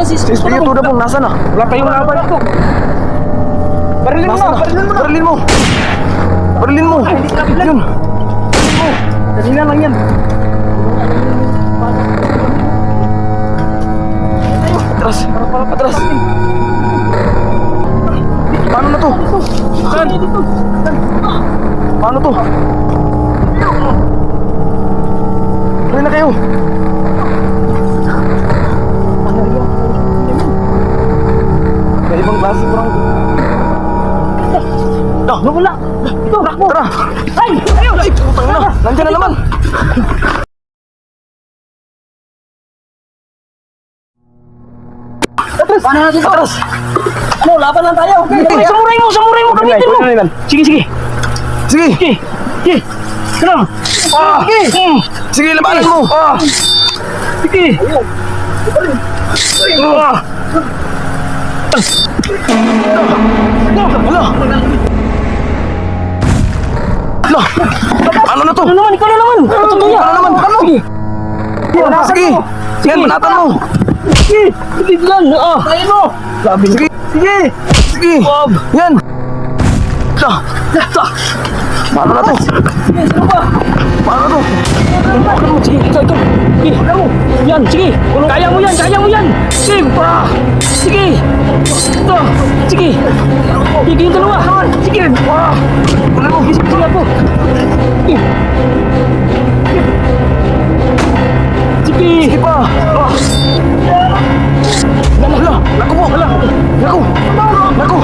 si Si Espiritu na pong nasa na? Wala kayong laban ito. Barilin mo Nasa na, na? barilin mo na. Barilin mo! Barilin mo! Ay, hindi ka napilan. Yun! Kanina lang yan. Atras! Atras! Paano na to? Saan? Dito. Paano to? Tuloy na kayo! May ibang klase parang... Ah! Wala. Ito, nakbo. Tara! Ay! Ayun! Ay! Putang na! Nandiyan na naman! Atras! Paano natin ito? Atras! Ano, laban lang tayo. Okay. Samuray mo, gamitin mo. Sige, sige. Sige! Sige, sige. Ano? Sige. Sige, labanan mo! Sige. Hala! Hala! Ano na to? Ano naman, ikaw na naman. Tutuya. Ano naman? Sige. Sige! Sige, banatan mo! Sige. Sige, yan. Kain mo. Sabi Sige! Sige. Sige! Bob. Yan! Hala! Paano na to? Sige, sino ba? Paano to? Sige, ikaw. Sige, yan, sige. Kaya mo yan. Sige, sige. Ito, sige. Sige, yung dalawa. Sige, Ano mo? sige ako. Sige. Sige. Sige pa! Hala! Naku po! Naku! Naku!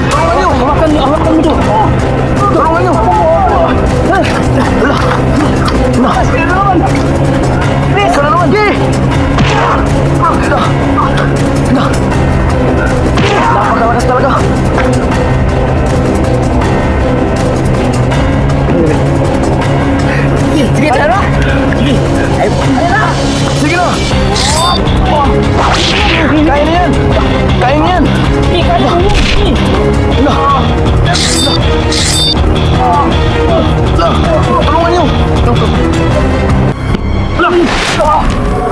Tulungan nyo! Hawakan mo ito. Tulungan nyo! Hala! Hala! Ika na naman! Hala! Hala! Napakalakas talaga! Sige, tara. Sige. Sige na! Kaya na yan! Kaya na yan! Sige, kaya mo yan. Sige. Hala! Tulungan nyo!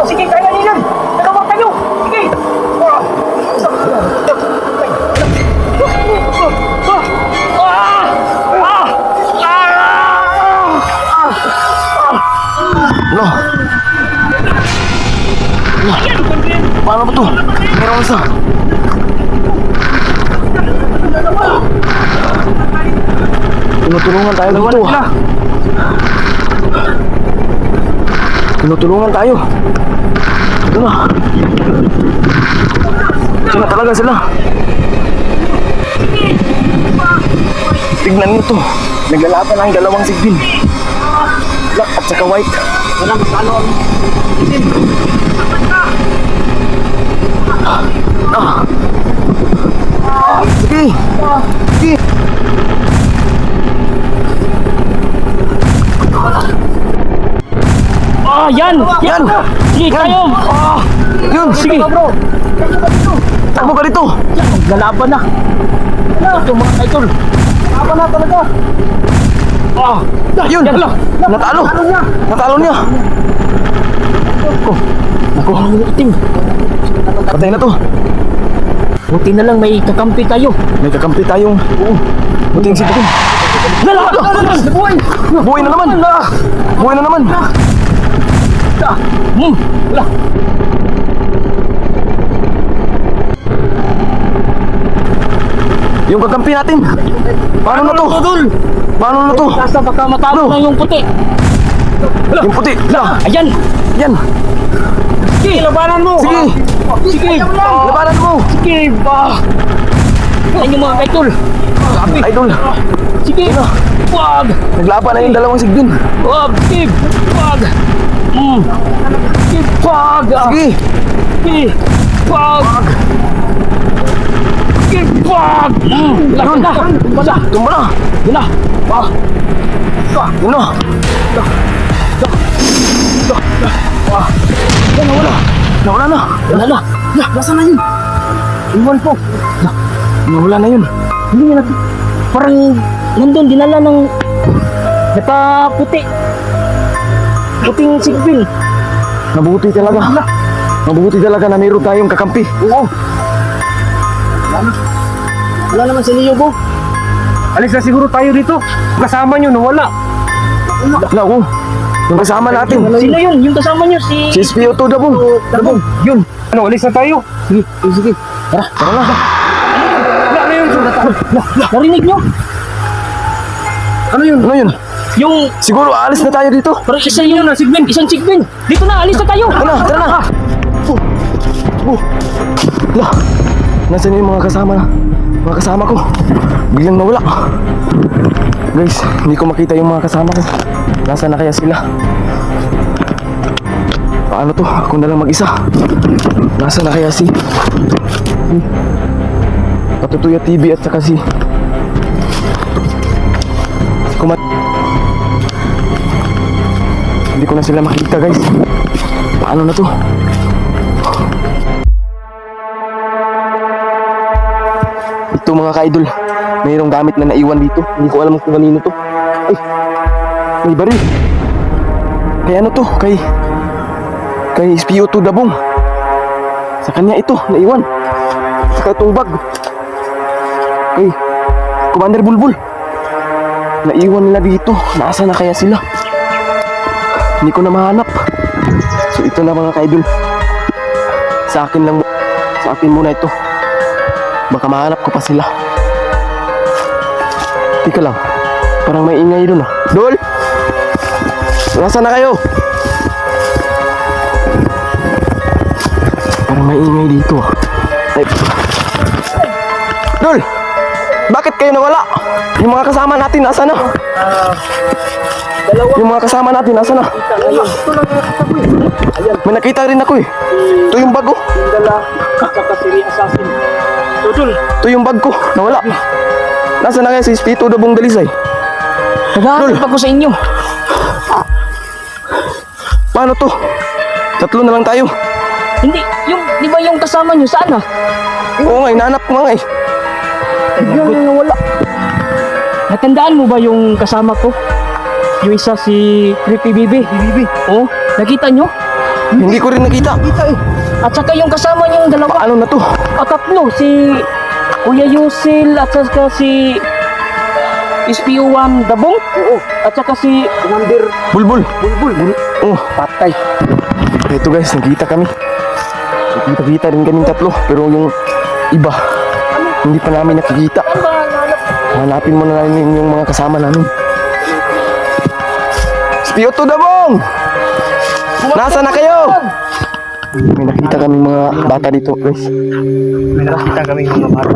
Sige, kaya niyo yan. Nagawag kayo. Sige. Hala! Paano ba to? Meron isa! Tinutulungan tayo dito ah! Tinutulungan tayo! Ito na! Ito na talaga sila! Tignan nyo to! Naglalaban ang dalawang sigbin! Black at saka white! Walang talo ang itim. Sige! Sige! Yan. Yan! Sige, kayo. Yun! Sige! bro. Takbo ka dito! Yan, maglalaban na. Ito mga idol. Laban na talaga. Yun! Natalo! Natalo niya! Ako, ang itim. Patay na to! Buti na lang may kakampi tayo. May kakampi tayong... Buting sibukin! Buhay! Buhay na naman! Buhay na naman! Wala. Yung kakampi natin! Paano na to? Paano na to? Kasa baka matalo Bro. na yung puti. Yung puti! Ayan. Yan! Sige, labanan mo. Sige! Sige. Labanan mo! Sige. Yan yung mga idol. Idol! Sige. Wag. Naglaban na yung dalawang sigbin! Wag. Sige. Wag. Sige. Wag. Sige! Sige. Wag. Sige. Wag. Laban na. Basta. Tumba na! Yun na. Yun na! Nawala! Nawala na! Wala na. Nasaan na yun? Iwan po. Nawala na yun! Hindi niya natin. Parang nandun, dinala ng nakaputi. Puting sigbin. Nabuti talaga! Mabuti talaga na mayroon tayong kakampi. Oo. Wala naman si Leo, Bo. Alis na siguro tayo dito. Kasama nyo, nawala. Naku, yung kasama natin. Sino yun? Yung kasama niyo, si... Si SPO2 Dabong. Dabong. Yun. Ano, alis na tayo. Sige, sige. Tara na. Ano yun? Narinig niyo? Ano yun? Ano yun? Yung... Siguro aalis na tayo dito. Parang isa yun na, sigmen. Isang sigmen. Dito na, alis na tayo. Tara na. Lah, nasaan yung mga kasama na? Mga kasama ko. Biglang nawala. Guys, hindi ko makita yung mga kasama ko. Nasaan na kaya sila? Paano to? Ako na lang mag-isa. Nasaan na kaya si Patutuya TV at saka si Kumat. Hindi ko na sila makita, guys. Paano na to? Ito mga ka-idol, mayroong gamit na naiwan dito. Hindi ko alam kung kanino to. Ay, may baril. Kay ano to? Kay SPO2 Dabong. Sa kanya ito, naiwan. Saka itong bag. Kay Commander Bulbul. Naiwan nila dito. Nasaan na kaya sila? Hindi ko na mahanap. So ito na mga ka-idol. Sa akin muna ito. Baka mahanap ko pa sila. Tika lang. Parang may ingay doon ah. Dol! Nasaan na kayo? Parang may ingay dito ah. Ay. Dol! Bakit kayo nawala? Yung mga kasama natin nasa na? Yung mga kasama natin nasa na? May nakita rin ako eh. Ito yung bag ko. Yung dala, at saka si Assassin. Tudol. Ito yung bag ko. Nawala. Nasa na kaya si SPO2 Dabong Dalisay? Naghahanap ako sa inyo. Paano to? Tatlo na lang tayo. Hindi, di ba yung kasama nyo, saan na? Oo nga, hinahanap ko nga eh. Biglang nawala. Natandaan mo ba yung kasama ko? Yung isa si Creepy Bibi. Oo, nakita nyo? Hindi ko rin nakita. At saka yung kasama niyong dalawa. Paano na to? Tatlo, si Kuya Yusil at saka si SPO1 Dabong. Oo. At saka si Commander Bulbul. Oh, Patay. ito guys, nakita kami. Nakita rin kaming tatlo. Pero yung iba, hindi pa namin nakikita. Hanapin mo na namin yung mga kasama namin. SPO2 Dabong! Nasaan na kayo? May nakita kaming mga bata dito guys. May nakita kami mga bata.